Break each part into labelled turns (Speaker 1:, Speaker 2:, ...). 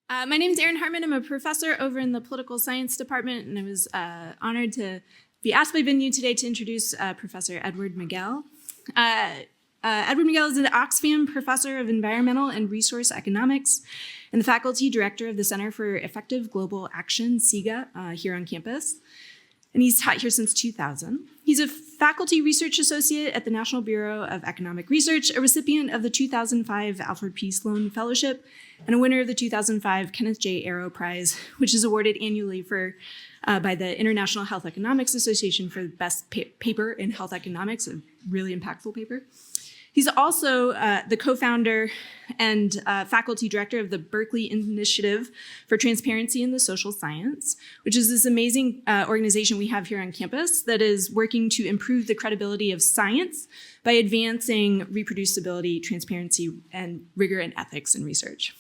Speaker 1: My name is Erin Hartman. I'm a professor over in the political science department, and I was honored to be asked by Venue today to introduce Professor Edward Miguel. Edward Miguel is an Oxfam professor of environmental and resource economics and the faculty director of the Center for Effective Global Action, CEGA, here on campus. And he's taught here since 2000. He's a faculty research associate at the National Bureau of Economic Research, a recipient of the 2005 Alfred P. Sloan Fellowship, and a winner of the 2005 Kenneth J. Arrow Prize, which is awarded annually by the International Health Economics Association for the best paper in health economics, a really impactful paper. He's also the co-founder and faculty director of the Berkeley Initiative for Transparency in the Social Science, which is this amazing organization we have here on campus that is working to improve the credibility of science by advancing reproducibility, transparency, and rigor in ethics and research.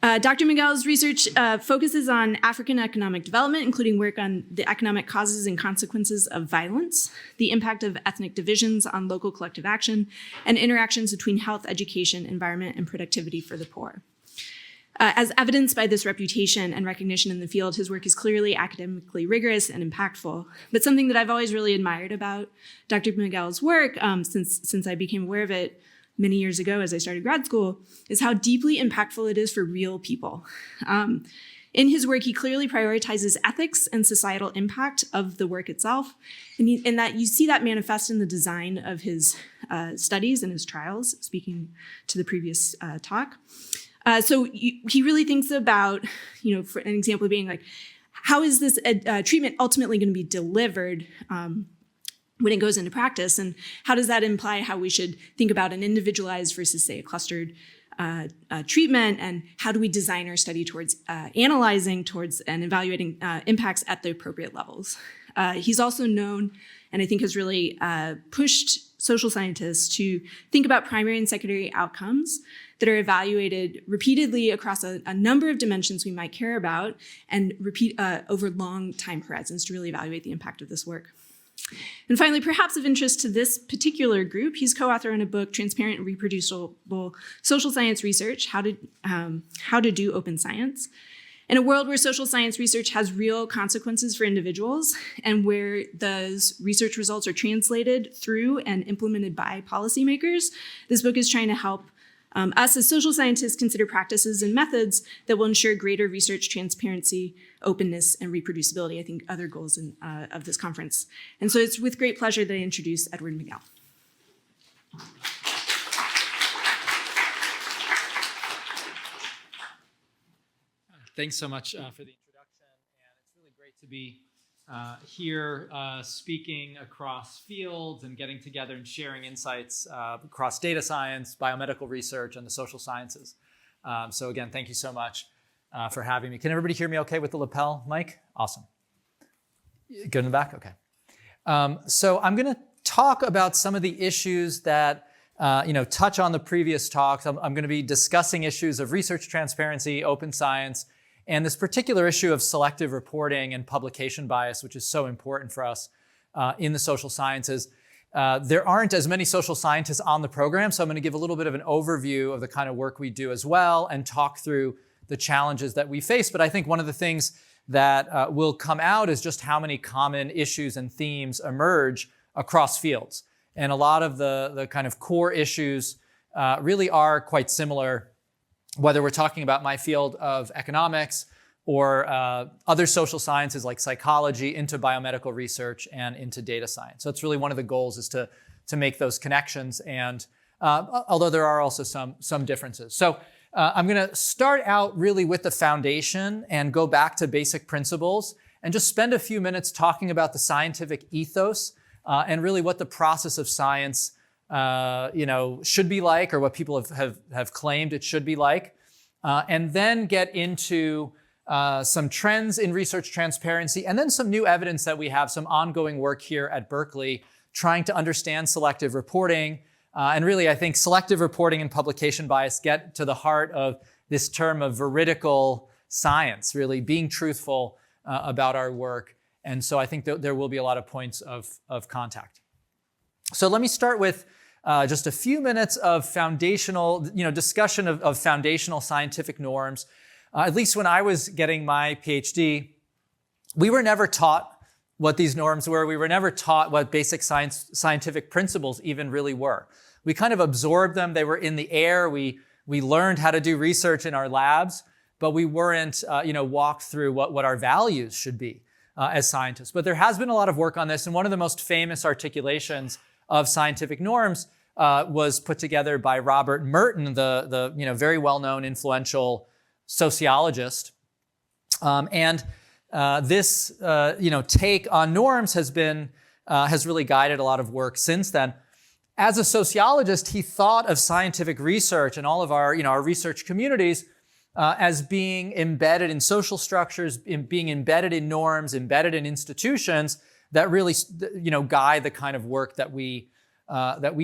Speaker 1: Dr. Miguel's research focuses on African economic development, including work on the economic causes and consequences of violence, the impact of ethnic divisions on local collective action, and interactions between health, education, environment, and productivity for the poor. As evidenced by this reputation and recognition in the field, his work is clearly academically rigorous and impactful. But something that I've always really admired about Dr. Miguel's work, since I became aware of it many years ago as I started grad school, is how deeply impactful it is for real people. In his work, he clearly prioritizes ethics and societal impact of the work itself, and that you see that manifest in the design of his studies and his trials, speaking to the previous talk. So he really thinks about, for an example being like, how is this treatment ultimately going to be delivered when it goes into practice, and how does that imply how we should think about an individualized versus, say, a clustered treatment, and how do we design our study towards analyzing towards and evaluating impacts at the appropriate levels. He's also known, and I think has really pushed social scientists to think about primary and secondary outcomes that are evaluated repeatedly across a number of dimensions we might care about, and repeat over long time horizons to really evaluate the impact of this work. And finally, perhaps of interest to this particular group, he's co-author on a book, Transparent and Reproducible Social Science Research, How to Do Open Science. In a world where social science research has real consequences for individuals, and where those research results are translated through and implemented by policymakers, this book is trying to help us as social scientists consider practices and methods that will ensure greater research transparency, openness, and reproducibility, I think other goals of this conference. And so it's with great pleasure that I introduce Edward Miguel.
Speaker 2: Thanks so much for the introduction, and it's really great to be here speaking across fields and getting together and sharing insights across data science, biomedical research, and the social sciences. So again, thank you so much for having me. Can everybody hear me okay with the lapel mic? Awesome. Good in the back? Okay. So I'm going to talk about some of the issues that touch on the previous talks. I'm going to be discussing issues of research transparency, open science, and this particular issue of selective reporting and publication bias, which is so important for us in the social sciences. There aren't as many social scientists on the program, so I'm going to give a little bit of an overview of the kind of work we do as well and talk through the challenges that we face. But I think one of the things that will come out is just how many common issues and themes emerge across fields. And a lot of the kind of core issues really are quite similar, whether we're talking about my field of economics or other social sciences like psychology, into biomedical research and into data science. So it's really one of the goals is to make those connections, and although there are also some differences. So I'm going to start out really with the foundation and go back to basic principles and just spend a few minutes talking about the scientific ethos and really what the process of science should be like, or what people have claimed it should be like, and then get into some trends in research transparency, and then some new evidence that we have, some ongoing work here at Berkeley trying to understand selective reporting. And really, I think selective reporting and publication bias get to the heart of this term of veridical science, really being truthful about our work. And so I think that there will be a lot of points of contact. So let me start with just a few minutes of foundational, discussion of foundational scientific norms. At least when I was getting my PhD, we were never taught what these norms were. We were never taught what basic scientific principles even really were. We kind of absorbed them. They were in the air. We learned how to do research in our labs, but we weren't, walked through what our values should be as scientists. But there has been a lot of work on this, and one of the most famous articulations of scientific norms was put together by Robert Merton, the very well-known, influential sociologist. This take on norms has really guided a lot of work since then. As a sociologist, he thought of scientific research and all of our research communities as being embedded in social structures, being embedded in norms, embedded in institutions that really guide the kind of work that we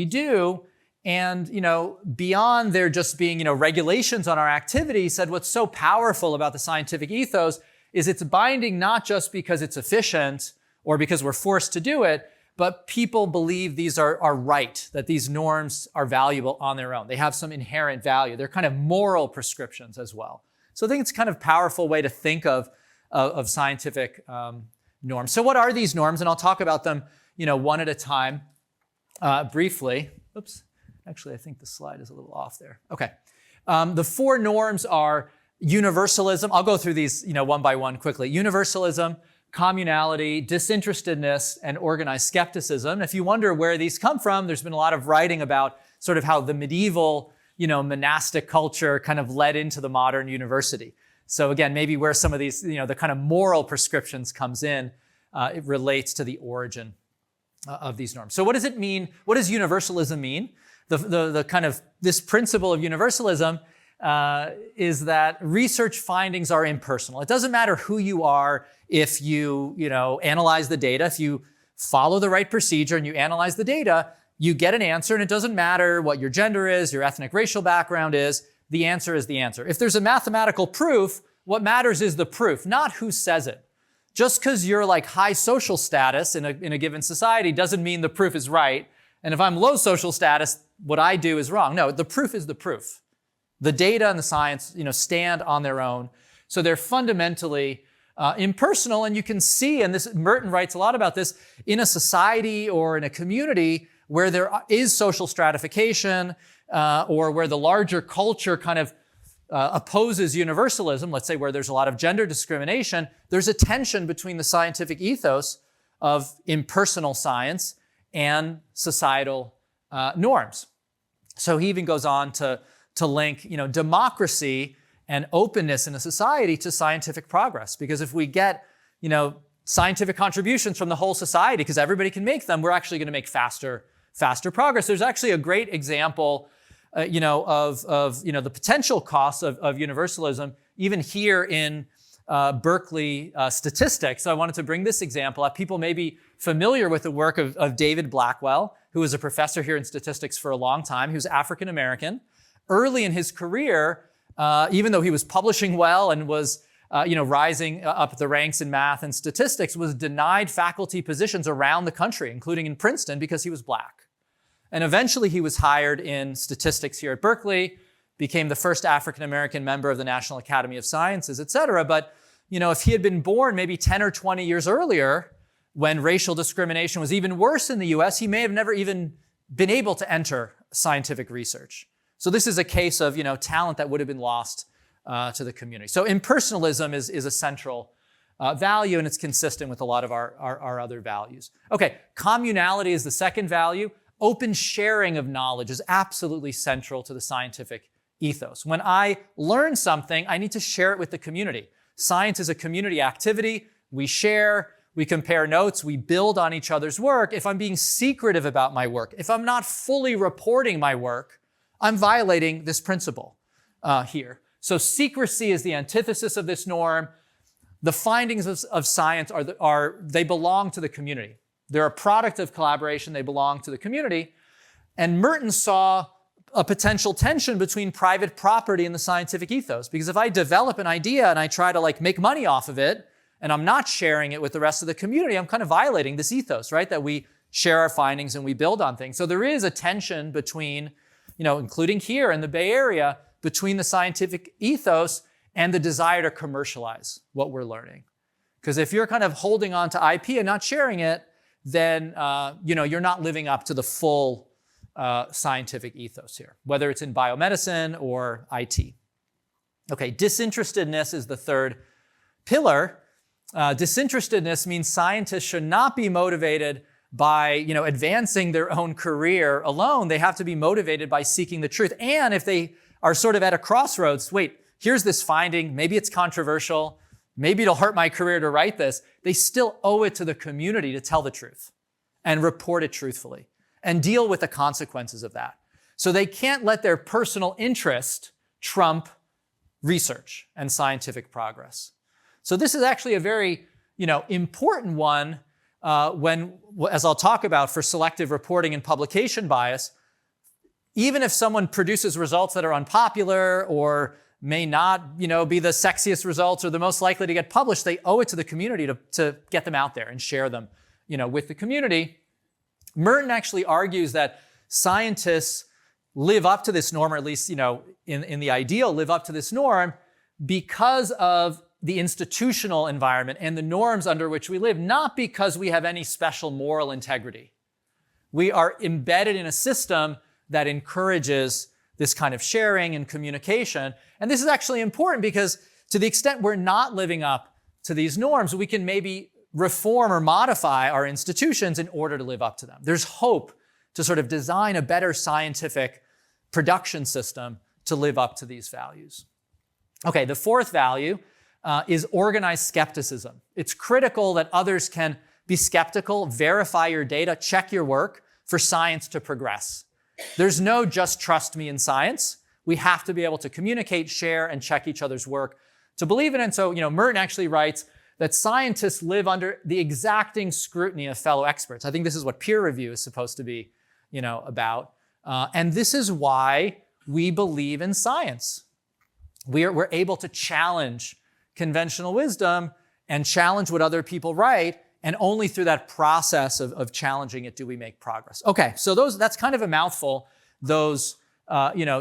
Speaker 2: do. And beyond there just being regulations on our activity, he said what's so powerful about the scientific ethos is it's binding not just because it's efficient or because we're forced to do it, but people believe these are right, that these norms are valuable on their own. They have some inherent value. They're kind of moral prescriptions as well. So I think it's kind of a powerful way to think of scientific norms. So what are these norms? And I'll talk about them one at a time briefly. Oops, actually I think the slide is a little off there. Okay. The four norms are universalism. I'll go through these, one by one quickly. Universalism, communality, disinterestedness, and organized skepticism. If you wonder where these come from, there's been a lot of writing about sort of how the medieval, monastic culture kind of led into the modern university. So again, maybe where some of these, the kind of moral prescriptions comes in, it relates to the origin of these norms. So what does it mean? What does universalism mean? The kind of this principle of universalism is that research findings are impersonal. It doesn't matter who you are if you analyze the data. If you follow the right procedure and you analyze the data, you get an answer, and it doesn't matter what your gender is, your ethnic racial background is. The answer is the answer. If there's a mathematical proof, what matters is the proof, not who says it. Just because you're like high social status in a given society doesn't mean the proof is right. And if I'm low social status, what I do is wrong. No, the proof is the proof. The data and the science, stand on their own. So they're fundamentally impersonal, and you can see, and Merton writes a lot about this, in a society or in a community where there is social stratification or where the larger culture kind of opposes universalism, let's say where there's a lot of gender discrimination, there's a tension between the scientific ethos of impersonal science and societal norms. So he even goes on to link, democracy and openness in a society to scientific progress. Because if we get, scientific contributions from the whole society, because everybody can make them, we're actually going to make faster progress. There's actually a great example, of the potential costs of universalism, even here in Berkeley statistics. So I wanted to bring this example up. People may be familiar with the work of David Blackwell, who was a professor here in statistics for a long time. He was African American. Early in his career, even though he was publishing well and was rising up the ranks in math and statistics, was denied faculty positions around the country, including in Princeton, because he was black. And eventually he was hired in statistics here at Berkeley, became the first African-American member of the National Academy of Sciences, et cetera. But, if he had been born maybe 10 or 20 years earlier, when racial discrimination was even worse in the US, he may have never even been able to enter scientific research. So this is a case of, talent that would have been lost to the community. So impersonalism is a central value, and it's consistent with a lot of our other values. Okay, communality is the second value. Open sharing of knowledge is absolutely central to the scientific ethos. When I learn something, I need to share it with the community. Science is a community activity. We share, we compare notes, we build on each other's work. If I'm being secretive about my work, if I'm not fully reporting my work, I'm violating this principle here. So secrecy is the antithesis of this norm. The findings of science they belong to the community. They're a product of collaboration. They belong to the community. And Merton saw a potential tension between private property and the scientific ethos. Because if I develop an idea and I try to make money off of it, and I'm not sharing it with the rest of the community, I'm kind of violating this ethos, right? That we share our findings, and we build on things. So there is a tension between, including here in the Bay Area, between the scientific ethos and the desire to commercialize what we're learning. Because if you're kind of holding on to IP and not sharing it, then you're not living up to the full scientific ethos here, whether it's in biomedicine or IT. Okay, disinterestedness is the third pillar. Disinterestedness means scientists should not be motivated by advancing their own career alone. They have to be motivated by seeking the truth. And if they are sort of at a crossroads, wait, here's this finding, maybe it's controversial, maybe it'll hurt my career to write this, they still owe it to the community to tell the truth and report it truthfully and deal with the consequences of that. So they can't let their personal interest trump research and scientific progress. So this is actually a very, important one when, as I'll talk about, for selective reporting and publication bias. Even if someone produces results that are unpopular or may not, be the sexiest results or the most likely to get published, they owe it to the community to get them out there and share them, with the community. Merton actually argues that scientists live up to this norm, or at least, in the ideal, live up to this norm because of the institutional environment and the norms under which we live, not because we have any special moral integrity. We are embedded in a system that encourages this kind of sharing and communication. And this is actually important because to the extent we're not living up to these norms, we can maybe reform or modify our institutions in order to live up to them. There's hope to sort of design a better scientific production system to live up to these values. Okay, the fourth value is organized skepticism. It's critical that others can be skeptical, verify your data, check your work for science to progress. There's no just trust me in science. We have to be able to communicate, share, and check each other's work to believe in it. And so, Merton actually writes that scientists live under the exacting scrutiny of fellow experts. I think this is what peer review is supposed to be, about. And this is why we believe in science. We're able to challenge conventional wisdom and challenge what other people write, and only through that process of challenging it do we make progress. Okay, so that's kind of a mouthful, those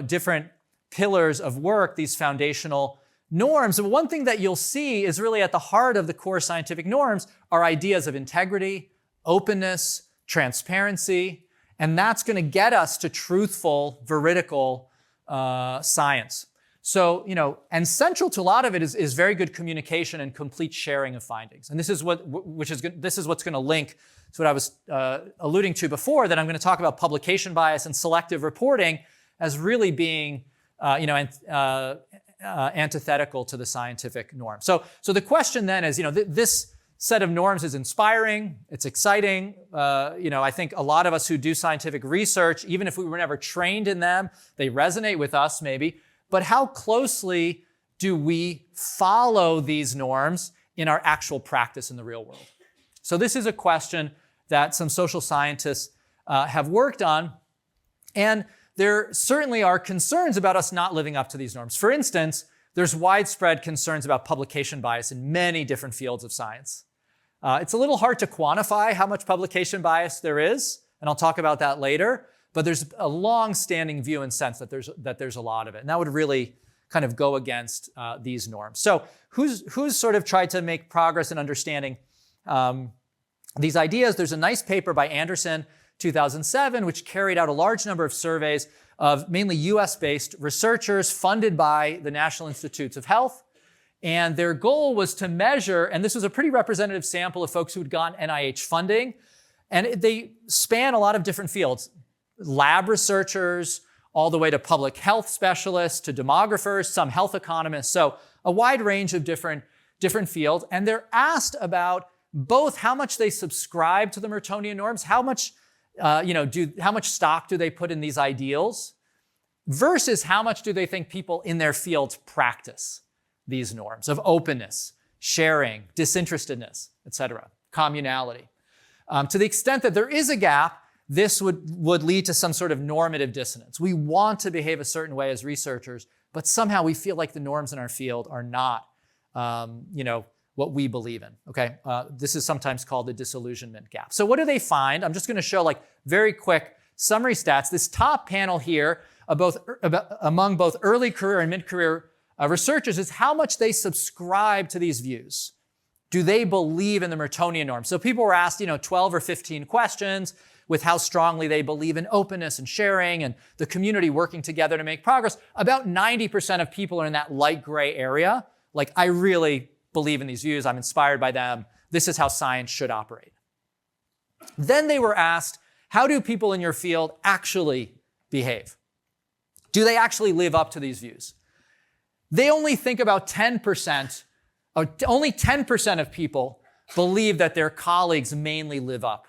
Speaker 2: different pillars of work, these foundational norms. And one thing that you'll see is really at the heart of the core scientific norms are ideas of integrity, openness, transparency, and that's going to get us to truthful, veridical science. So, and central to a lot of it is very good communication and complete sharing of findings. And this is what's going to link to what I was alluding to before, that I'm going to talk about publication bias and selective reporting as really being, antithetical to the scientific norm. So the question then is, this set of norms is inspiring, it's exciting. I think a lot of us who do scientific research, even if we were never trained in them, they resonate with us maybe. But how closely do we follow these norms in our actual practice in the real world? So this is a question that some social scientists have worked on. And there certainly are concerns about us not living up to these norms. For instance, there's widespread concerns about publication bias in many different fields of science. It's a little hard to quantify how much publication bias there is, and I'll talk about that later. But there's a long-standing view and sense that there's a lot of it. And that would really kind of go against these norms. So who's sort of tried to make progress in understanding these ideas? There's a nice paper by Anderson, 2007, which carried out a large number of surveys of mainly US-based researchers funded by the National Institutes of Health. And their goal was to measure, and this was a pretty representative sample of folks who had gotten NIH funding, and they span a lot of different fields. Lab researchers, all the way to public health specialists, to demographers, some health economists. So a wide range of different fields. And they're asked about both how much they subscribe to the Mertonian norms, how much stock do they put in these ideals, versus how much do they think people in their field practice these norms of openness, sharing, disinterestedness, etc., communality. To the extent that there is a gap, this would lead to some sort of normative dissonance. We want to behave a certain way as researchers, but somehow we feel like the norms in our field are not, what we believe in, okay? This is sometimes called the disillusionment gap. So what do they find? I'm just going to show like very quick summary stats. This top panel here among both early career and mid-career researchers is how much they subscribe to these views. Do they believe in the Mertonian norm? So people were asked, 12 or 15 questions with how strongly they believe in openness and sharing and the community working together to make progress. About 90% of people are in that light gray area. Like, I really believe in these views. I'm inspired by them. This is how science should operate. Then they were asked, how do people in your field actually behave? Do they actually live up to these views? They only think about 10%, or only 10% of people believe that their colleagues mainly live up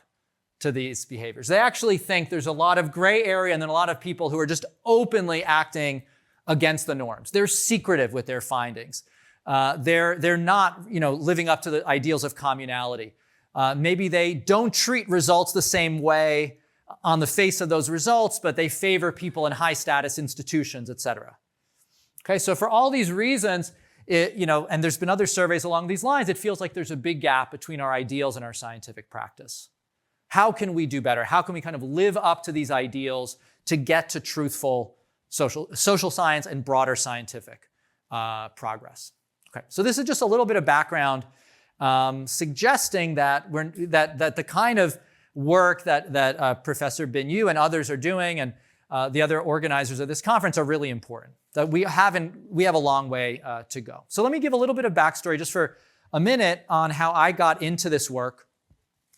Speaker 2: to these behaviors. They actually think there's a lot of gray area and then a lot of people who are just openly acting against the norms. They're secretive with their findings. They're not, living up to the ideals of communality. Maybe they don't treat results the same way on the face of those results, but they favor people in high status institutions, et cetera. Okay, so for all these reasons, and there's been other surveys along these lines, it feels like there's a big gap between our ideals and our scientific practice. How can we do better? How can we kind of live up to these ideals to get to truthful social science and broader scientific progress? Okay, so this is just a little bit of background suggesting that that the kind of work that Professor Binyu and others are doing and the other organizers of this conference are really important. That we have a long way to go. So let me give a little bit of backstory just for a minute on how I got into this work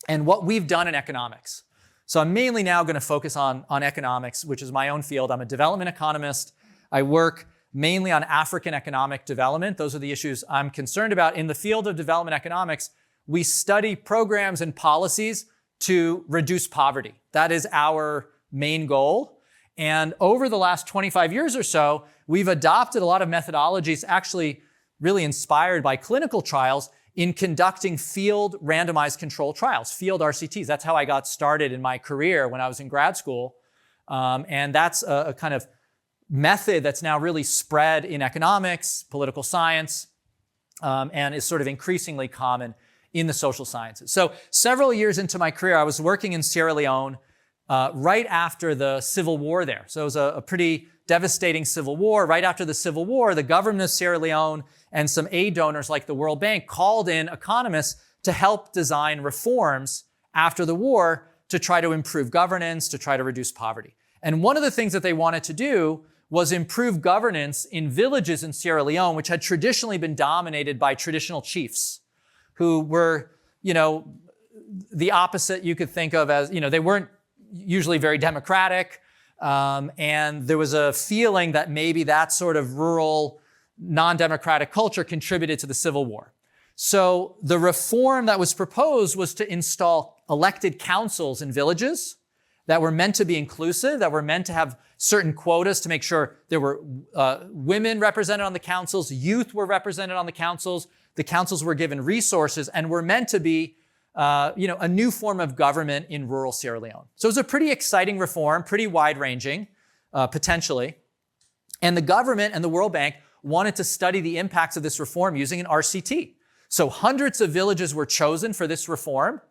Speaker 2: and what we've done in economics. So I'm mainly now going to focus on economics, which is my own field. I'm a development economist. I work mainly on African economic development. Those are the issues I'm concerned about. In the field of development economics, we study programs and policies to reduce poverty. That is our main goal. And over the last 25 years or so, we've adopted a lot of methodologies actually really inspired by clinical trials in conducting field randomized control trials, field RCTs. That's how I got started in my career when I was in grad school. And that's a kind of method that's now really spread in economics, political science, and is sort of increasingly common in the social sciences. So several years into my career, I was working in Sierra Leone right after the civil war there. So it was a pretty devastating civil war. Right after the civil war, the government of Sierra Leone and some aid donors like the World Bank called in economists to help design reforms after the war to try to improve governance, to try to reduce poverty. And one of the things that they wanted to do was improve governance in villages in Sierra Leone, which had traditionally been dominated by traditional chiefs who were, the opposite you could think of as, they weren't usually very democratic. And there was a feeling that maybe that sort of rural, non-democratic culture contributed to the Civil War. So the reform that was proposed was to install elected councils in villages that were meant to be inclusive, that were meant to have certain quotas to make sure there were women represented on the councils, youth were represented on the councils were given resources and were meant to be a new form of government in rural Sierra Leone. So it was a pretty exciting reform, pretty wide-ranging, potentially. And the government and the World Bank wanted to study the impacts of this reform using an RCT. So hundreds of villages were chosen for this reform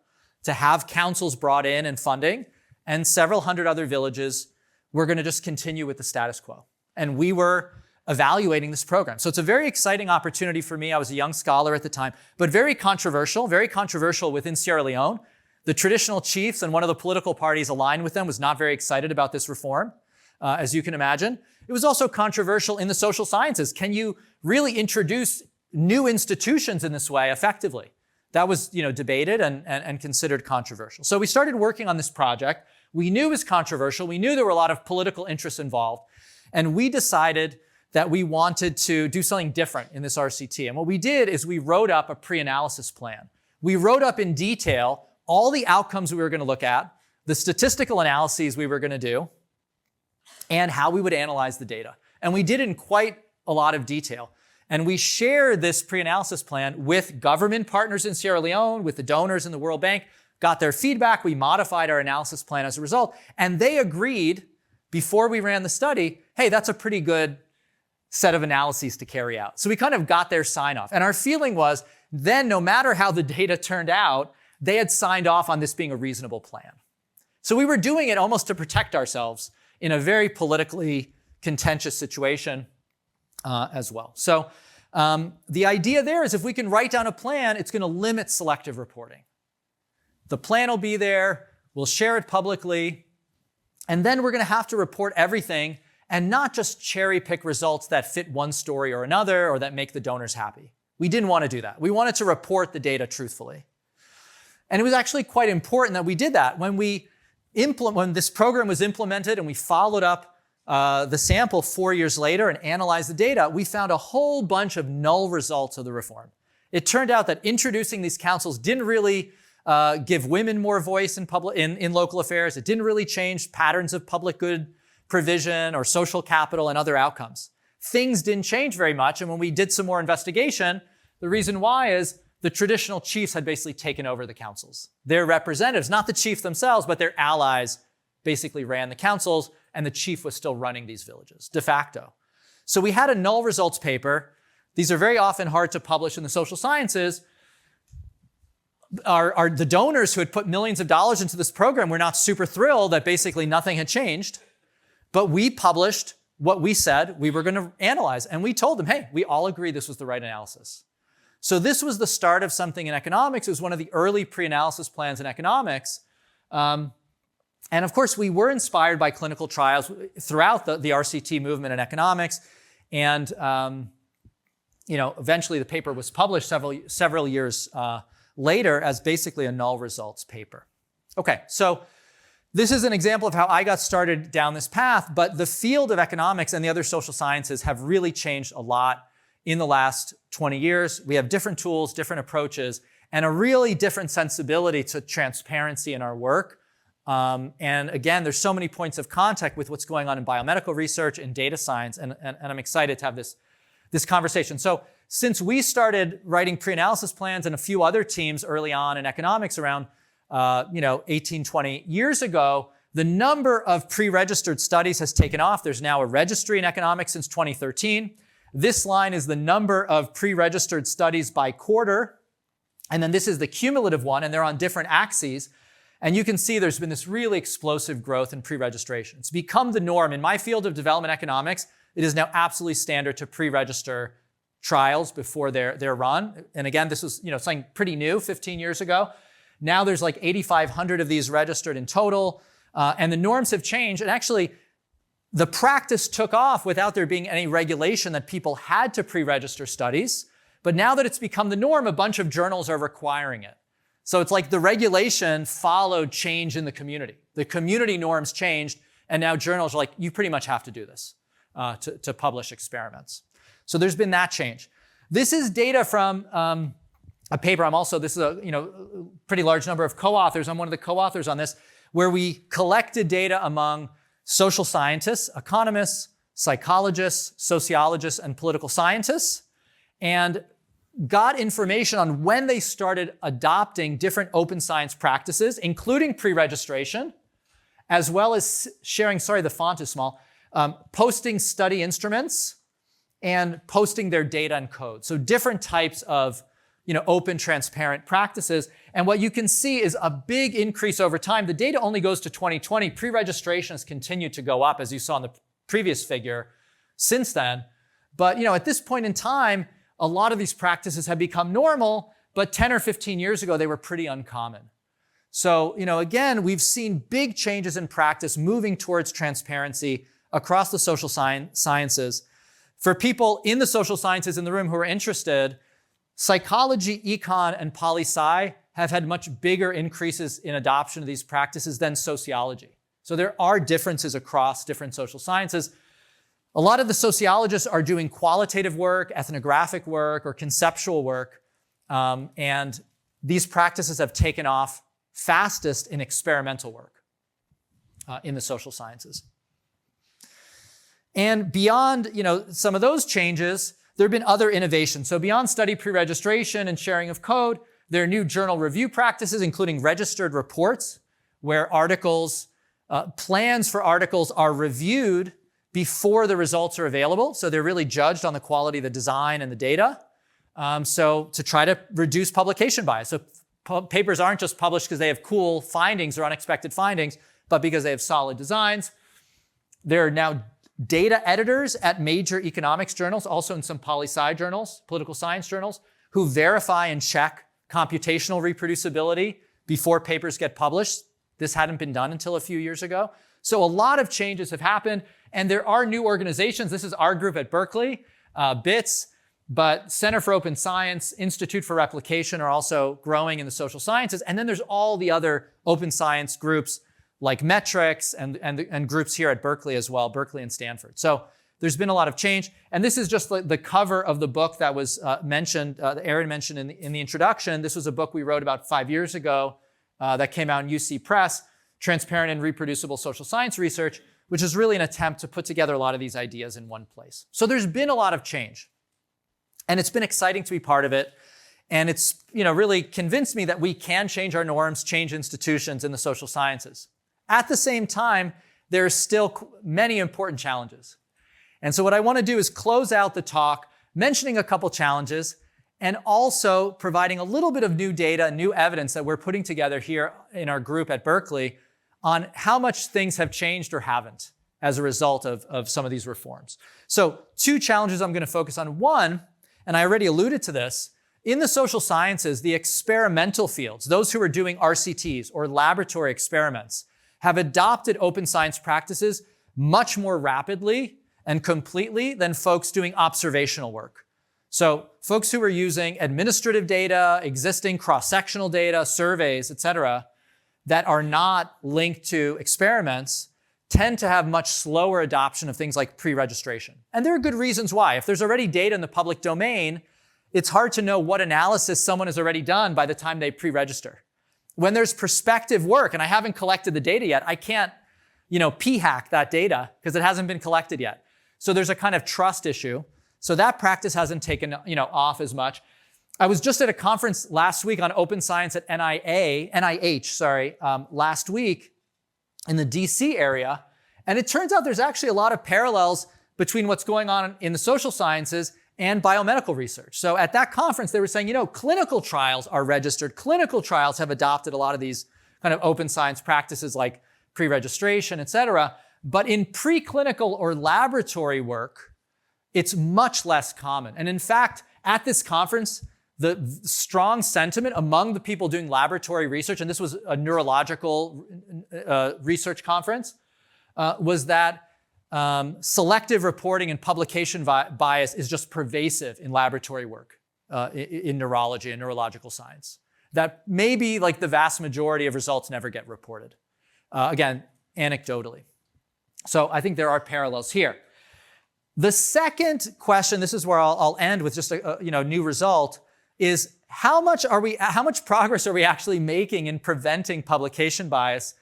Speaker 2: to have councils brought in and funding, and several hundred other villages were going to just continue with the status quo. And we were evaluating this program. So it's a very exciting opportunity for me. I was a young scholar at the time, but very controversial within Sierra Leone. The traditional chiefs and one of the political parties aligned with them was not very excited about this reform, as you can imagine. It was also controversial in the social sciences. Can you really introduce new institutions in this way effectively? That was, debated and considered controversial. So we started working on this project. We knew it was controversial. We knew there were a lot of political interests involved. And we decided that we wanted to do something different in this RCT. And what we did is we wrote up a pre-analysis plan. We wrote up in detail all the outcomes we were going to look at, the statistical analyses we were going to do, and how we would analyze the data. And we did it in quite a lot of detail. And we shared this pre-analysis plan with government partners in Sierra Leone, with the donors in the World Bank, got their feedback. We modified our analysis plan as a result. And they agreed before we ran the study, hey, that's a pretty good set of analyses to carry out. So we kind of got their sign off. And our feeling was
Speaker 3: then no matter how the data turned out, they had signed off on this being a reasonable plan. So we were doing it almost to protect ourselves in a very politically contentious situation as well. So the idea there is if we can write down a plan, it's going to limit selective reporting. The plan will be there, we'll share it publicly, and then we're going to have to report everything and not just cherry pick results that fit one story or another or that make the donors happy. We didn't want to do that. We wanted to report the data truthfully. And it was actually quite important that we did that. When this program was implemented and we followed up the sample 4 years later and analyzed the data, we found a whole bunch of null results of the reform. It turned out that introducing these councils didn't really give women more voice in local affairs. It didn't really change patterns of public good provision or social capital and other outcomes. Things didn't change very much. And when we did some more investigation, the reason why is the traditional chiefs had basically taken over the councils. Their representatives, not the chief themselves, but their allies basically ran the councils, and the chief was still running these villages, de facto. So we had a null results paper. These are very often hard to publish in the social sciences. The donors who had put millions of dollars into this program were not super thrilled that basically nothing had changed. But we published what we said we were going to analyze. And we told them, hey, we all agree this was the right analysis. So this was the start of something in economics. It was one of the early pre-analysis plans in economics. And of course, we were inspired by clinical trials throughout the RCT movement in economics. And eventually the paper was published several years later as basically a null results paper. Okay, so this is an example of how I got started down this path, but the field of economics and the other social sciences have really changed a lot in the last 20 years. We have different tools, different approaches, and a really different sensibility to transparency in our work. And again, there's so many points of contact with what's going on in biomedical research and data science, and I'm excited to have this conversation. So since we started writing pre-analysis plans and a few other teams early on in economics around 18, 20 years ago, the number of pre-registered studies has taken off. There's now a registry in economics since 2013. This line is the number of pre-registered studies by quarter. And then this is the cumulative one, and they're on different axes. And you can see there's been this really explosive growth in pre-registration. It's become the norm. In my field of development economics, it is now absolutely standard to pre-register trials before they're run. And again, this was something pretty new 15 years ago. Now there's like 8,500 of these registered in total. And the norms have changed. And actually, the practice took off without there being any regulation that people had to pre-register studies. But now that it's become the norm, a bunch of journals are requiring it. So it's like the regulation followed change in the community. The community norms changed, and now journals are like, you pretty much have to do this to publish experiments. So there's been that change. This is data from a paper. This is a pretty large number of co-authors. I'm one of the co-authors on this, where we collected data among social scientists, economists, psychologists, sociologists, and political scientists, and got information on when they started adopting different open science practices, including pre-registration, as well as sharing, the font is small, posting study instruments and posting their data and code. So different types of open, transparent practices. And what you can see is a big increase over time. The data only goes to 2020. Pre-registration has continued to go up, as you saw in the previous figure, since then. But at this point in time, a lot of these practices have become normal, but 10 or 15 years ago, they were pretty uncommon. So, again, we've seen big changes in practice moving towards transparency across the social sciences. For people in the social sciences in the room who are interested, psychology, econ, and poli-sci have had much bigger increases in adoption of these practices than sociology. So there are differences across different social sciences. A lot of the sociologists are doing qualitative work, ethnographic work, or conceptual work, and these practices have taken off fastest in experimental work in the social sciences. And beyond, some of those changes, there have been other innovations. So beyond study pre-registration and sharing of code, there are new journal review practices, including registered reports, where plans for articles are reviewed before the results are available. So they're really judged on the quality of the design and the data. So to try to reduce publication bias. So papers aren't just published because they have cool findings or unexpected findings, but because they have solid designs. There are now data editors at major economics journals, also in some poli-sci journals, political science journals, who verify and check computational reproducibility before papers get published. This hadn't been done until a few years ago. So a lot of changes have happened, and there are new organizations. This is our group at Berkeley, BITS, but Center for Open Science, Institute for Replication are also growing in the social sciences. And then there's all the other open science groups like Metrics and groups here at Berkeley as well, Berkeley and Stanford. So there's been a lot of change. And this is just the cover of the book that was mentioned, that Aaron mentioned in the introduction. This was a book we wrote about 5 years ago that came out in UC Press, Transparent and Reproducible Social Science Research, which is really an attempt to put together a lot of these ideas in one place. So there's been a lot of change. And it's been exciting to be part of it. And it's really convinced me that we can change our norms, change institutions in the social sciences. At the same time, there are still many important challenges. And so what I want to do is close out the talk mentioning a couple challenges and also providing a little bit of new data, new evidence that we're putting together here in our group at Berkeley on how much things have changed or haven't as a result of some of these reforms. So 2 challenges I'm going to focus on. One, and I already alluded to this, in the social sciences, the experimental fields, those who are doing RCTs or laboratory experiments, have adopted open science practices much more rapidly and completely than folks doing observational work. So folks who are using administrative data, existing cross-sectional data, surveys, et cetera, that are not linked to experiments tend to have much slower adoption of things like pre-registration. And there are good reasons why. If there's already data in the public domain, it's hard to know what analysis someone has already done by the time they pre-register. When there's prospective work and I haven't collected the data yet, I can't, p-hack that data because it hasn't been collected yet. So there's a kind of trust issue. So that practice hasn't taken, off as much. I was just at a conference last week on open science at NIH, last week in the DC area. And it turns out there's actually a lot of parallels between what's going on in the social sciences and biomedical research. So at that conference, they were saying, clinical trials are registered. Clinical trials have adopted a lot of these kind of open science practices like pre-registration, et cetera. But in preclinical or laboratory work, it's much less common. And in fact, at this conference, the strong sentiment among the people doing laboratory research, and this was a neurological research conference, was that selective reporting and publication bias is just pervasive in laboratory work in neurology and neurological science. That maybe like the vast majority of results never get reported. Again, anecdotally. So I think there are parallels here. The second question, this is where I'll end with just a new result, is how much progress are we actually making in preventing publication bias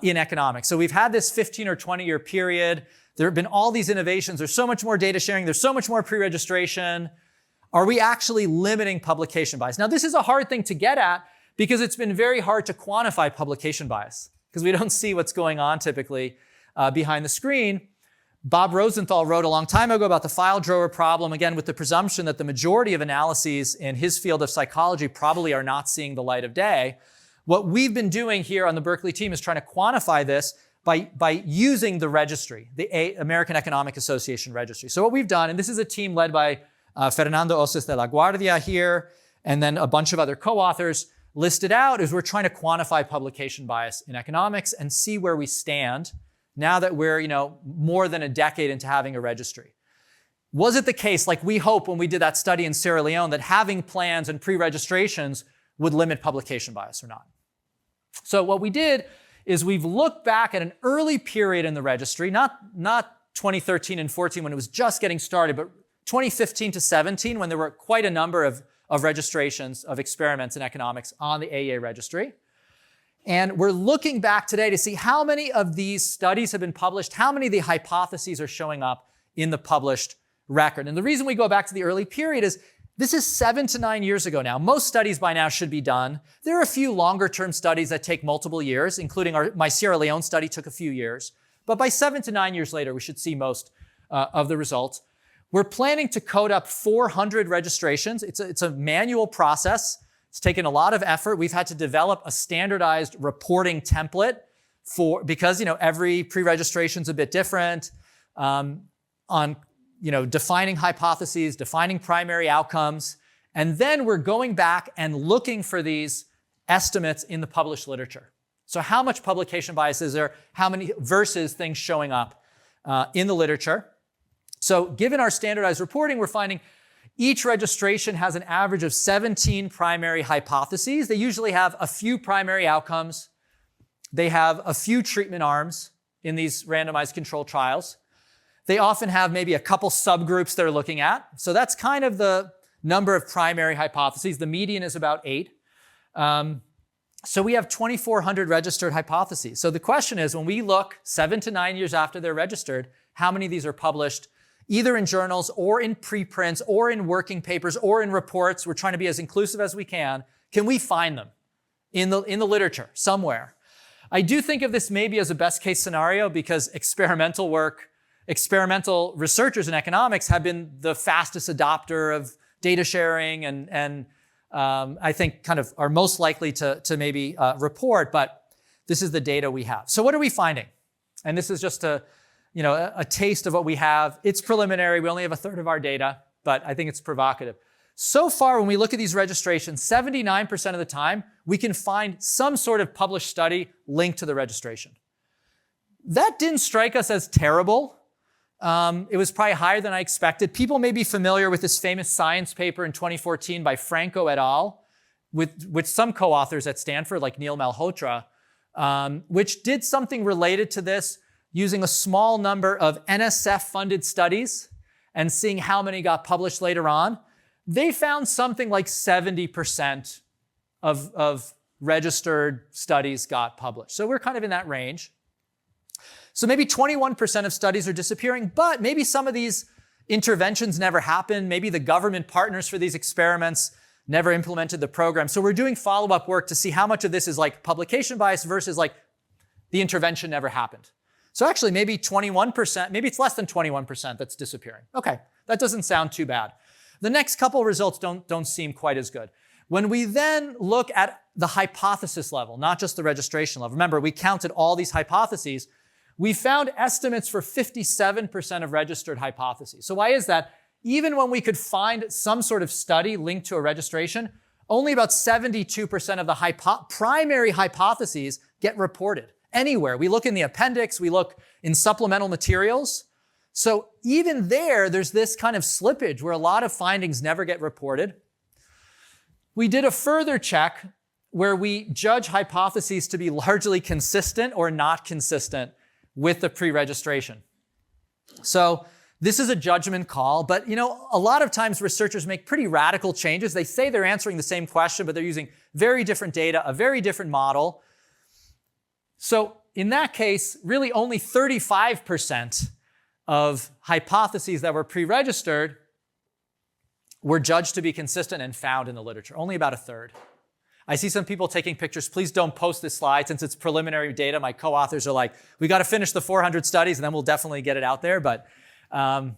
Speaker 3: in economics? So we've had this 15 or 20 year period. There have been all these innovations. There's so much more data sharing. There's so much more pre-registration. Are we actually limiting publication bias? Now, this is a hard thing to get at because it's been very hard to quantify publication bias because we don't see what's going on typically behind the screen. Bob Rosenthal wrote a long time ago about the file drawer problem, again, with the presumption that the majority of analyses in his field of psychology probably are not seeing the light of day. What we've been doing here on the Berkeley team is trying to quantify this by using the registry, the American Economic Association registry. So what we've done, and this is a team led by Fernando Oces de la Guardia here, and then a bunch of other co-authors listed out, is we're trying to quantify publication bias in economics and see where we stand now that we're, more than a decade into having a registry. Was it the case, like we hope when we did that study in Sierra Leone, that having plans and pre-registrations would limit publication bias or not? So what we did is we've looked back at an early period in the registry, not 2013 and 14 when it was just getting started, but 2015 to 17 when there were quite a number of registrations of experiments in economics on the AEA registry. And we're looking back today to see how many of these studies have been published, how many of the hypotheses are showing up in the published record. And the reason we go back to the early period is this is 7 to 9 years ago now. Most studies by now should be done. There are a few longer-term studies that take multiple years, including my Sierra Leone study took a few years. But by 7 to 9 years later, we should see most of the results. We're planning to code up 400 registrations. It's a manual process. It's taken a lot of effort. We've had to develop a standardized reporting template because every pre-registration is a bit different on defining hypotheses, defining primary outcomes, and then we're going back and looking for these estimates in the published literature. So how much publication bias is there? How many versus things showing up in the literature? So given our standardized reporting, we're finding each registration has an average of 17 primary hypotheses. They usually have a few primary outcomes. They have a few treatment arms in these randomized controlled trials. They often have maybe a couple subgroups they're looking at. So that's kind of the number of primary hypotheses. The median is about 8. So we have 2,400 registered hypotheses. So the question is, when we look 7 to 9 years after they're registered, how many of these are published either in journals or in preprints or in working papers or in reports? We're trying to be as inclusive as we can. Can we find them in the literature somewhere? I do think of this maybe as a best case scenario because experimental researchers in economics have been the fastest adopter of data sharing and I think kind of are most likely to maybe report, but this is the data we have. So what are we finding? And this is just a taste of what we have. It's preliminary. We only have a third of our data, but I think it's provocative. So far, when we look at these registrations, 79% of the time, we can find some sort of published study linked to the registration. That didn't strike us as terrible. It was probably higher than I expected. People may be familiar with this famous science paper in 2014 by Franco et al. with some co-authors at Stanford, like Neil Malhotra, which did something related to this using a small number of NSF-funded studies and seeing how many got published later on. They found something like 70% of registered studies got published. So we're kind of in that range. So maybe 21% of studies are disappearing, but maybe some of these interventions never happened. Maybe the government partners for these experiments never implemented the program. So we're doing follow-up work to see how much of this is like publication bias versus like the intervention never happened. So actually maybe 21%, maybe it's less than 21% that's disappearing. Okay, that doesn't sound too bad. The next couple results don't seem quite as good. When we then look at the hypothesis level, not just the registration level, remember we counted all these hypotheses, we found estimates for 57% of registered hypotheses. So why is that? Even when we could find some sort of study linked to a registration, only about 72% of the primary hypotheses get reported anywhere. We look in the appendix, we look in supplemental materials. So even there's this kind of slippage where a lot of findings never get reported. We did a further check where we judge hypotheses to be largely consistent or not consistent with the pre-registration. So this is a judgment call, but a lot of times researchers make pretty radical changes. They say they're answering the same question, but they're using very different data, a very different model. So in that case, really only 35% of hypotheses that were pre-registered were judged to be consistent and found in the literature, only about a third. I see some people taking pictures. Please don't post this slide since it's preliminary data. My co-authors are like, we got to finish the 400 studies and then we'll definitely get it out there. But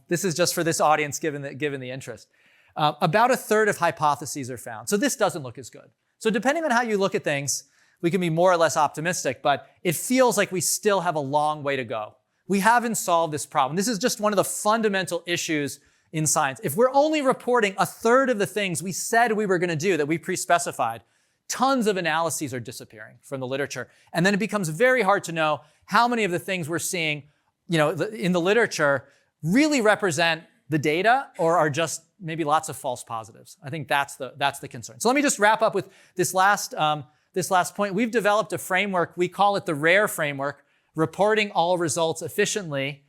Speaker 3: this is just for this audience given the interest. About a third of hypotheses are found. So this doesn't look as good. So depending on how you look at things, we can be more or less optimistic, but it feels like we still have a long way to go. We haven't solved this problem. This is just one of the fundamental issues in science. If we're only reporting a third of the things we said we were going to do that we pre-specified, tons of analyses are disappearing from the literature. And then it becomes very hard to know how many of the things we're seeing in the literature really represent the data or are just maybe lots of false positives. I think that's the concern. So let me just wrap up with this last point. We've developed a framework. We call it the RARE framework, Reporting All Results Efficiently,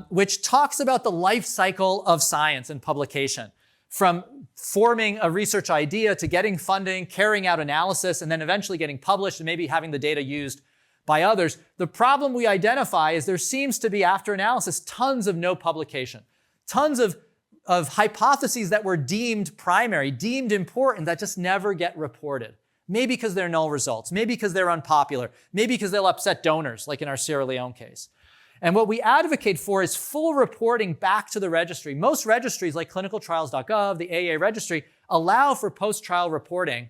Speaker 3: which talks about the life cycle of science and publication, from forming a research idea to getting funding, carrying out analysis, and then eventually getting published and maybe having the data used by others. The problem we identify is there seems to be, after analysis, tons of no publication, tons of hypotheses that were deemed primary, deemed important, that just never get reported. Maybe because they're null results, maybe because they're unpopular, maybe because they'll upset donors, like in our Sierra Leone case. And what we advocate for is full reporting back to the registry. Most registries like clinicaltrials.gov, the AA registry, allow for post-trial reporting.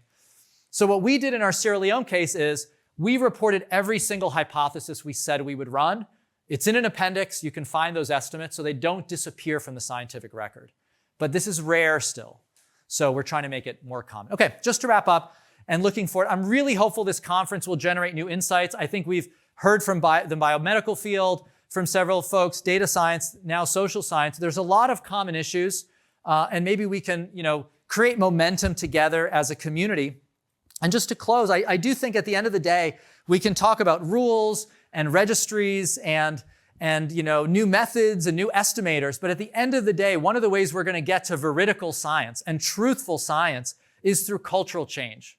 Speaker 3: So what we did in our Sierra Leone case is we reported every single hypothesis we said we would run. It's in an appendix. You can find those estimates so they don't disappear from the scientific record. But this is rare still. So we're trying to make it more common. Okay, just to wrap up and looking forward, I'm really hopeful this conference will generate new insights. I think we've heard from the biomedical field, from several folks, data science, now social science. There's a lot of common issues, and maybe we can, create momentum together as a community. And just to close, I do think at the end of the day, we can talk about rules and registries and new methods and new estimators. But at the end of the day, one of the ways we're going to get to veridical science and truthful science is through cultural change.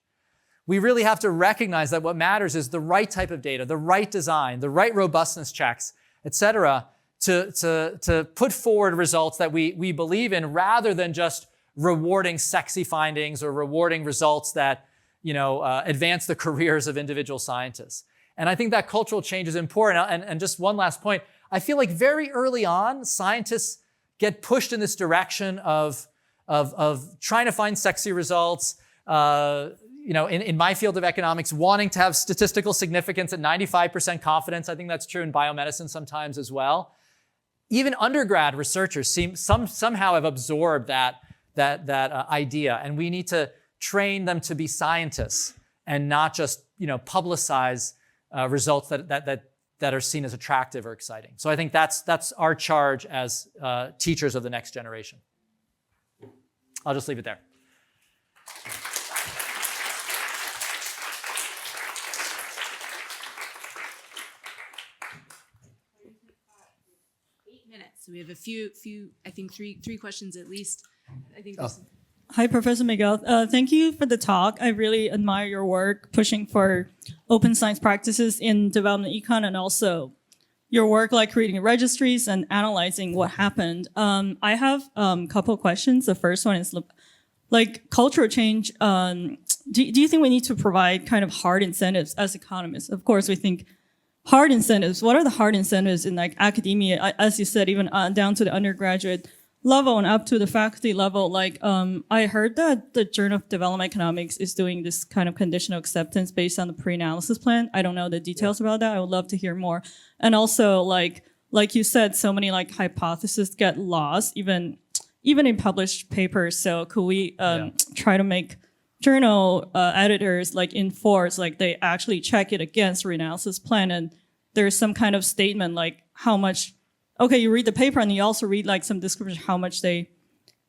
Speaker 3: We really have to recognize that what matters is the right type of data, the right design, the right robustness checks, et cetera, to put forward results that we believe in rather than just rewarding sexy findings or rewarding results that advance the careers of individual scientists. And I think that cultural change is important. And just one last point, I feel like very early on, scientists get pushed in this direction of trying to find sexy results, in my field of economics, wanting to have statistical significance at 95% confidence. I think that's true in biomedicine sometimes as well. Even undergrad researchers somehow have absorbed that idea, and we need to train them to be scientists and not just publicize results that are seen as attractive or exciting. So I think that's our charge as teachers of the next generation. I'll just leave it there.
Speaker 1: So we have a few, I think three questions at least. I think.
Speaker 4: Hi, Professor Miguel. Thank you for the talk. I really admire your work pushing for open science practices in development econ, and also your work like creating registries and analyzing what happened. I have a couple of questions. The first one is like cultural change. Do you think we need to provide kind of hard incentives as economists? Of course, we think hard incentives. What are the hard incentives in like academia? As you said, even down to the undergraduate level and up to the faculty level. Like, I heard that the Journal of Development Economics is doing this kind of conditional acceptance based on the pre-analysis plan. I don't know the details about that. I would love to hear more. And also, like you said, so many like hypotheses get lost, even in published papers. So could we try to make journal editors like enforce, like they actually check it against reanalysis plan, and there's some kind of statement like how much, okay, you read the paper and you also read like some description how much they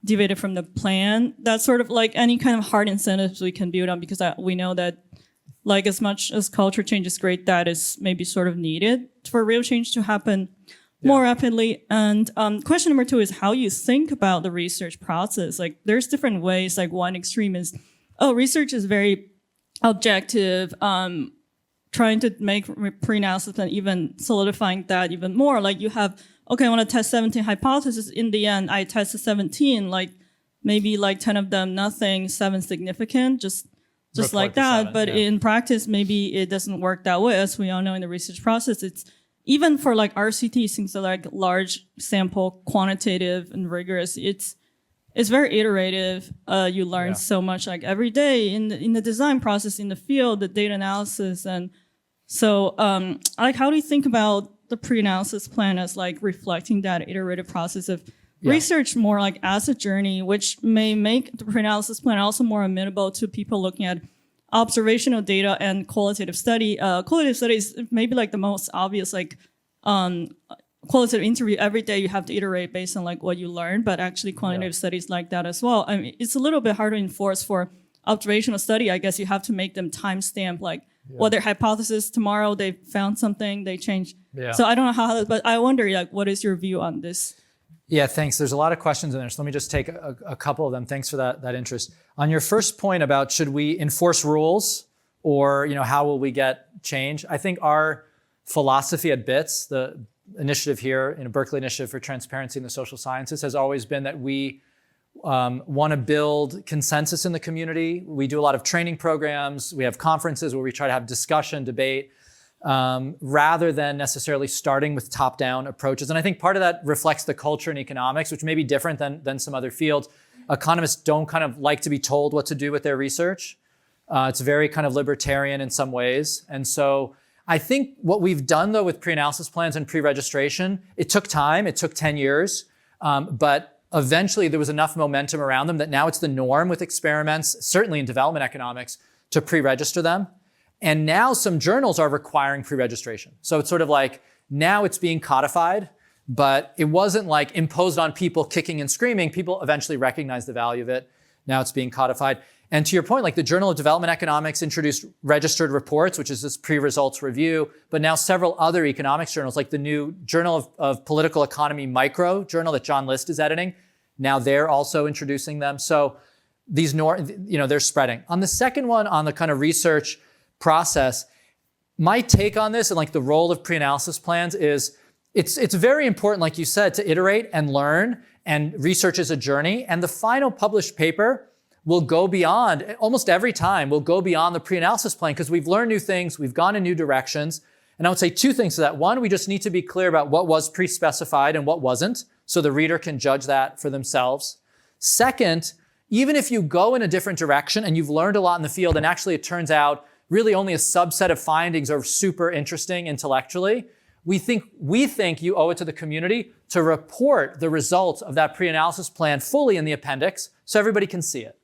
Speaker 4: deviated from the plan. That's sort of like any kind of hard incentives we can build on, because we know that like as much as culture change is great, that is maybe sort of needed for real change to happen more rapidly. And question number 2 is how you think about the research process. Like there's different ways. Like one extreme is, research is very objective, trying to make pre-analysis and even solidifying that even more. Like you have, okay, I want to test 17 hypotheses. In the end, I tested 17, like maybe like 10 of them, nothing, 7 significant, just like that. But in practice, maybe it doesn't work that way. As we all know in the research process, it's even for like RCT, things that are like large sample, quantitative and rigorous. It's very iterative. You learn so much like every day in the design process, in the field, the data analysis. And so like how do you think about the pre-analysis plan as like reflecting that iterative process of research more like as a journey, which may make the pre-analysis plan also more amenable to people looking at observational data and qualitative study. Qualitative studies maybe like the most obvious, like qualitative interview every day you have to iterate based on like what you learn, but actually quantitative studies like that as well. I mean, it's a little bit hard to enforce for observational study. I guess you have to make them timestamp, like what their hypothesis tomorrow they found something, they changed. So I don't know how, but I wonder like what is your view on this?
Speaker 3: Yeah, thanks. There's a lot of questions in there, so let me just take a couple of them. Thanks for that interest. On your first point about should we enforce rules or how will we get change? I think our philosophy at BITS, the initiative here in a Berkeley Initiative for Transparency in the Social Sciences, has always been that we want to build consensus in the community. We do a lot of training programs. We have conferences where we try to have discussion, debate. rather than necessarily starting with top-down approaches. And I think part of that reflects the culture in economics, which may be different than some other fields. Economists don't kind of like to be told what to do with their research. It's very kind of libertarian in some ways. And so I think what we've done, though, with pre-analysis plans and pre-registration, it took time. It took 10 years. But eventually, there was enough momentum around them that now it's the norm with experiments, certainly in development economics, to pre-register them. And now some journals are requiring pre-registration. So it's sort of like now it's being codified, but it wasn't like imposed on people kicking and screaming. People eventually recognized the value of it. Now it's being codified. And to your point, like the Journal of Development Economics introduced registered reports, which is this pre-results review, but now several other economics journals, like the new Journal of Political Economy Micro journal that John List is editing, now they're also introducing them. So these, they're spreading. On the second one, on the kind of research process, my take on this and like the role of pre-analysis plans is it's very important, like you said, to iterate and learn, and research is a journey. And the final published paper will go beyond, almost every time, will go beyond the pre-analysis plan because we've learned new things, we've gone in new directions. And I would say two things to that. One, we just need to be clear about what was pre-specified and what wasn't, so the reader can judge that for themselves. Second, even if you go in a different direction and you've learned a lot in the field, and actually it turns out really only a subset of findings are super interesting intellectually, we think you owe it to the community to report the results of that pre-analysis plan fully in the appendix so everybody can see it.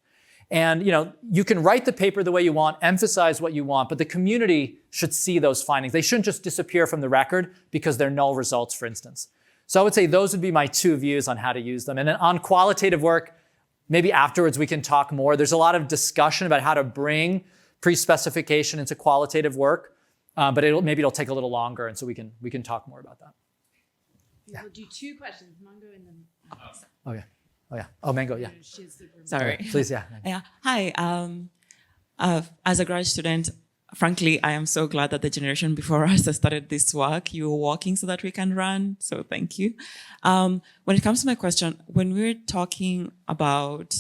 Speaker 3: And you can write the paper the way you want, emphasize what you want, but the community should see those findings. They shouldn't just disappear from the record because they're null results, for instance. So I would say those would be my two views on how to use them. And then on qualitative work, maybe afterwards we can talk more. There's a lot of discussion about how to bring pre-specification into qualitative work, but maybe it'll take a little longer, and so we can talk more about that.
Speaker 1: Yeah. We'll do two questions, Mongo and then.
Speaker 3: Oh yeah. Oh yeah. Oh, Mango. Yeah.
Speaker 5: Sorry.
Speaker 3: Please. Yeah.
Speaker 5: Yeah. Hi. As a grad student, frankly, I am so glad that the generation before us has started this work. You were walking so that we can run. So thank you. When it comes to my question, when we're talking about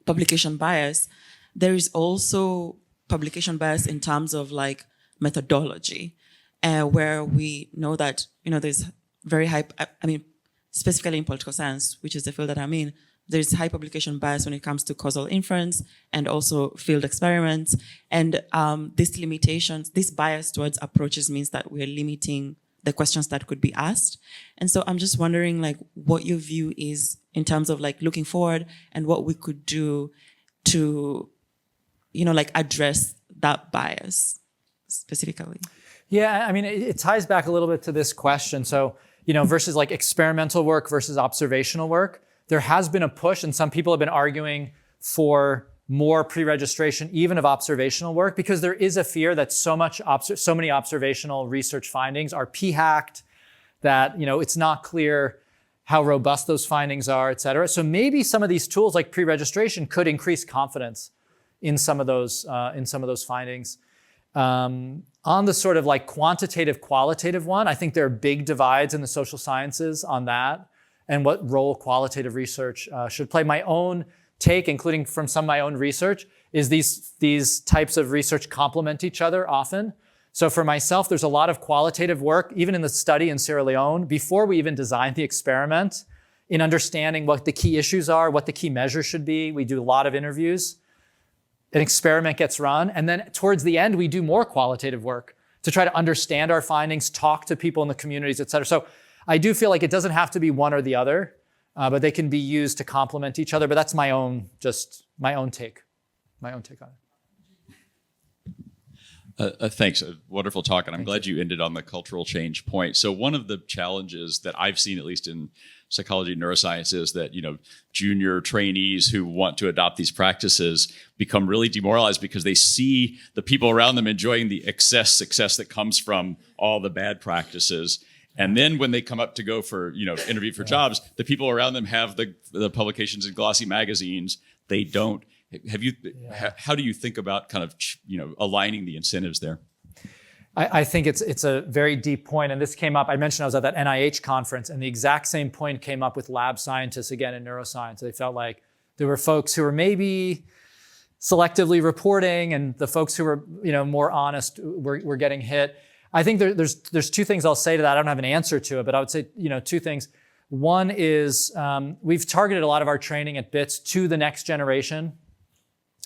Speaker 5: publication bias, there is also publication bias in terms of like methodology, where we know that, there's very high, specifically in political science, which is the field that I'm in, there's high publication bias when it comes to causal inference and also field experiments. And this bias towards approaches means that we're limiting the questions that could be asked. And so I'm just wondering like what your view is in terms of like looking forward and what we could do to, address that bias specifically.
Speaker 3: Yeah, it ties back a little bit to this question. So, versus like experimental work versus observational work, there has been a push, and some people have been arguing for more pre-registration even of observational work, because there is a fear that so many observational research findings are p-hacked, that it's not clear how robust those findings are, et cetera. So maybe some of these tools like pre-registration could increase confidence in some of those findings. On the sort of like quantitative, qualitative one, I think there are big divides in the social sciences on that and what role qualitative research should play. My own take, including from some of my own research, is these types of research complement each other often. So for myself, there's a lot of qualitative work, even in the study in Sierra Leone, before we even designed the experiment, in understanding what the key issues are, what the key measures should be. We do a lot of interviews. An experiment gets run, and then towards the end, we do more qualitative work to try to understand our findings, talk to people in the communities, et cetera. So I do feel like it doesn't have to be one or the other, but they can be used to complement each other. But that's my own take on it.
Speaker 6: Thanks. A wonderful talk. And I'm glad you ended on the cultural change point. So one of the challenges that I've seen, at least in psychology and neuroscience, is that, junior trainees who want to adopt these practices become really demoralized because they see the people around them enjoying the excess success that comes from all the bad practices. And then when they come up to go for, interview for jobs, the people around them have the publications in glossy magazines. They don't. How do you think about kind of, aligning the incentives there?
Speaker 3: I think it's a very deep point, and this came up. I mentioned I was at that NIH conference, and the exact same point came up with lab scientists again in neuroscience. They felt like there were folks who were maybe selectively reporting and the folks who were, more honest were getting hit. I think there's two things I'll say to that. I don't have an answer to it, but I would say, two things. One is we've targeted a lot of our training at BITS to the next generation.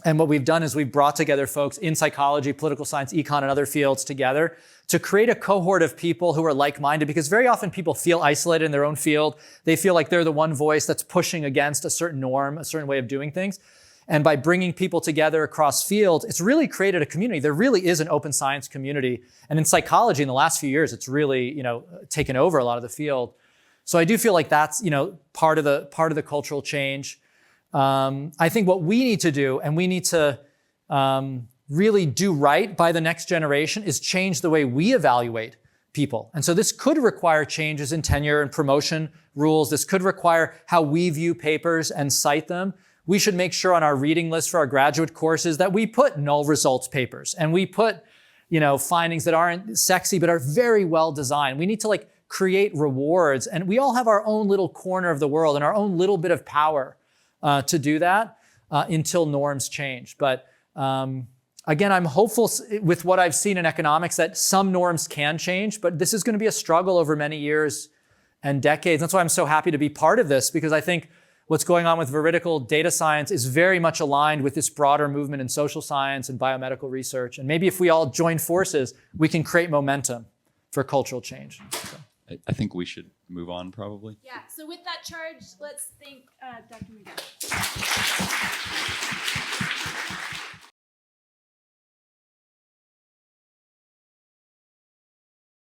Speaker 3: And what we've done is we've brought together folks in psychology, political science, econ, and other fields together to create a cohort of people who are like-minded, because very often people feel isolated in their own field. They feel like they're the one voice that's pushing against a certain norm, a certain way of doing things. And by bringing people together across fields, it's really created a community. There really is an open science community. And in psychology, in the last few years, it's really, taken over a lot of the field. So I do feel like that's, part of the cultural change. I think what we need to do, and we need to really do right by the next generation, is change the way we evaluate people. And so this could require changes in tenure and promotion rules. This could require how we view papers and cite them. We should make sure on our reading list for our graduate courses that we put null results papers, and we put, findings that aren't sexy but are very well designed. We need to create rewards, and we all have our own little corner of the world and our own little bit of power to do that until norms change. But again, I'm hopeful with what I've seen in economics that some norms can change, but this is going to be a struggle over many years and decades. That's why I'm so happy to be part of this, because I think what's going on with veridical data science is very much aligned with this broader movement in social science and biomedical research. And maybe if we all join forces, we can create momentum for cultural change. So.
Speaker 6: I think we should move on probably.
Speaker 1: Yeah, so with that charge, let's thank Dr. Miguel.